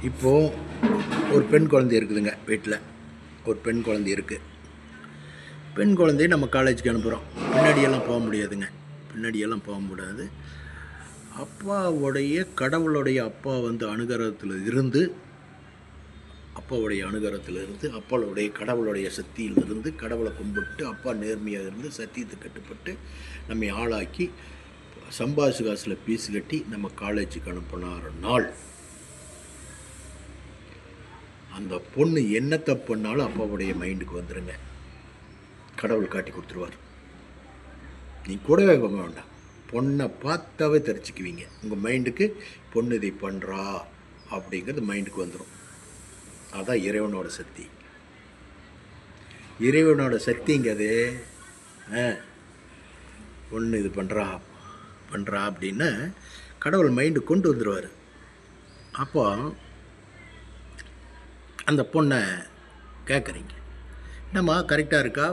இப்போது ஒரு பெண் குழந்தை இருக்குதுங்க வீட்டில். ஒரு பெண் குழந்தை இருக்குது. பெண் குழந்தைய நம்ம காலேஜுக்கு அனுப்புகிறோம். பின்னாடியெல்லாம் போக முடியாதுங்க. பின்னாடியெல்லாம் போக முடியாது. அப்பாவுடைய கடவுளுடைய அப்பா வந்து அனுகிரகத்தில் இருந்து அப்பாவுடைய கடவுளுடைய சக்தியிலிருந்து கடவுளை கும்பிட்டு அப்பா நேர்மையாக இருந்து சத்தியத்தை கட்டுப்பட்டு நம்மை ஆளாக்கி சம்பாதிச்சு காசில் பீஸ் கட்டி நம்ம காலேஜுக்கு அனுப்பினார் நாள் அந்த பொண்ணு என்ன தப்பு பண்ணாலும் அப்பாவுடைய மைண்டுக்கு வந்துடுங்க. கடவுள் காட்டி கொடுத்துருவார். நீ கூடவே போக வேண்டாம். பொண்ணை பார்த்தாவே தெரிஞ்சுக்குவீங்க. உங்கள் மைண்டுக்கு பொண்ணு இதை பண்ணுறா அப்படிங்கிறது மைண்டுக்கு வந்துடும். அதுதான் இறைவனோட சக்தி. இறைவனோட சக்திங்கிறது பொண்ணு இது பண்ணுறா அப்படின்னு கடவுள் மைண்டு கொண்டு வந்துடுவார். அப்போ அந்த பொண்ணை கேட்குறீங்க, என்னம்மா கரெக்டாக இருக்கா,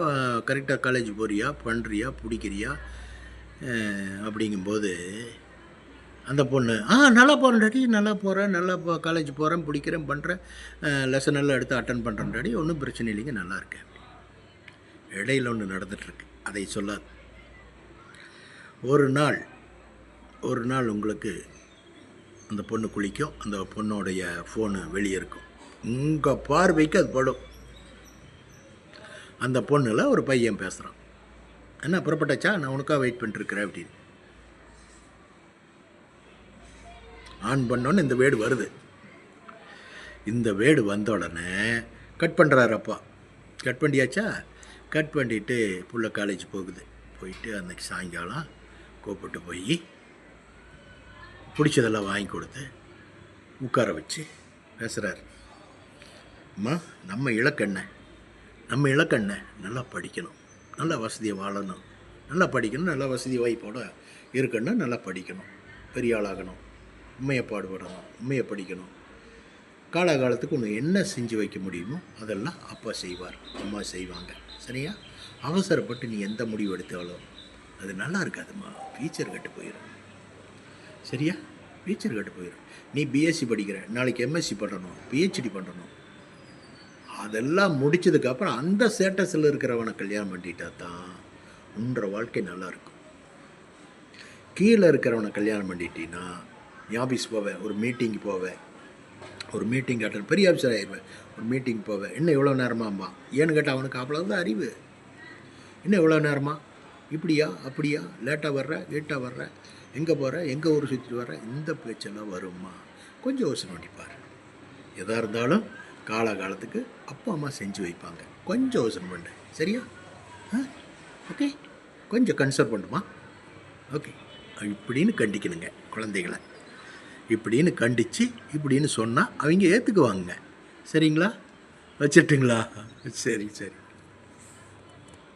கரெக்டாக காலேஜ் போறியா, பண்ணுறியா, பிடிக்கிறியா அப்படிங்கும்போது அந்த பொண்ணு நல்லா போகிறேன் டாடி, நல்லா போகிறேன், நல்லா காலேஜ் போகிறேன், பிடிக்கிறேன், பண்ணுறேன், லெசன் எல்லாம் எடுத்து அட்டன் பண்ணுறேன் டாடி, ஒன்றும் பிரச்சனை இல்லைங்க, நல்லா இருக்கேன். இடையில் ஒன்று நடந்துகிட்ருக்கு, அதை சொல்லாது. ஒரு நாள் உங்களுக்கு அந்த பொண்ணு குளிக்கும். அந்த பொண்ணுடைய ஃபோனு வெளியே இருக்கும். உங்கள் பார்வைக்கு அது படும். அந்த பொண்ணில் ஒரு பையன் பேசுகிறான், என்ன புறப்பட்டாச்சா, நான் உனக்காக வெயிட் பண்ணிட்டுருக்கிறேன் அப்படின்னு. ஆன் பண்ணோன்னு இந்த வேடு வருது. இந்த வேடு வந்த உடனே கட் பண்ணுறாரு அப்பா. கட் பண்ணியாச்சா? கட் பண்ணிவிட்டு புள்ள காலேஜ் போயிட்டு அன்றைக்கி சாயங்காலம் கூப்பிட்டு போய் பிடிச்சதெல்லாம் வாங்கி கொடுத்து உட்கார வச்சு பேசுகிறாரு. அம்மா, நம்ம இலக்கண்ணை நல்லா படிக்கணும், நல்லா வசதியை வாழணும், நல்லா படிக்கணும், நல்லா வசதி வாய்ப்போட இருக்கணும், நல்லா படிக்கணும், பெரிய ஆளாகணும், உண்மையை பாடுபடணும், உண்மையை படிக்கணும். காலகாலத்துக்கு ஒன்று என்ன செஞ்சு வைக்க முடியுமோ அதெல்லாம் அப்பா செய்வார், அம்மா செய்வாங்க. சரியா? அவசரப்பட்டு நீ எந்த முடிவு எடுத்தாலும் அது நல்லா இருக்காதும்மா, ஃபியூச்சர் கெட்டு போயிடும். சரியா? ஃபியூச்சர் கெட்டு போயிடும். நீ பிஎஸ்சி படிக்கிற, நாளைக்கு எம்எஸ்சி பண்ணணும், பிஹெச்டி பண்ணணும். அதெல்லாம் முடித்ததுக்கப்புறம் அந்த ஸ்டேட்டஸில் இருக்கிறவனை கல்யாணம் பண்ணிட்டா தான் உன்ற வாழ்க்கை நல்லாயிருக்கும். கீழே இருக்கிறவனை கல்யாணம் பண்ணிட்டீன்னா நீ ஆஃபீஸ் போவேன், ஒரு மீட்டிங்கு போவேன், ஒரு மீட்டிங் அட்டன், பெரிய ஆஃபீஸர் ஆயிடுவேன், ஒரு மீட்டிங் போவேன். இன்னும் எவ்வளோ நேரமாம்மா? ஏன்னு கேட்டால் அவனுக்கு அவ்வளோதான் அறிவு. இன்னும் எவ்வளோ நேரமா? இப்படியா அப்படியா, லேட்டாக வர்ற, எங்கே போகிற, எங்கே ஊர் சுற்றிட்டு வர்ற, இந்த பேச்செல்லாம் வருமா? கொஞ்சம் யோசனை பண்ணிப்பார். எதாக இருந்தாலும் காலகாலத்துக்கு அப்பா அம்மா செஞ்சு வைப்பாங்க. கொஞ்சம் யோசனை பண்ணு. சரியா? ஓகே, கொஞ்சம் கன்சர்வ் பண்ணுமா? ஓகே, இப்படின்னு கண்டிக்கணுங்க குழந்தைகளை. இப்படின்னு கண்டித்து இப்படின்னு சொன்னால் அவங்க ஏற்றுக்குவாங்க. சரிங்களா? வச்சுட்டுங்களா? சரி.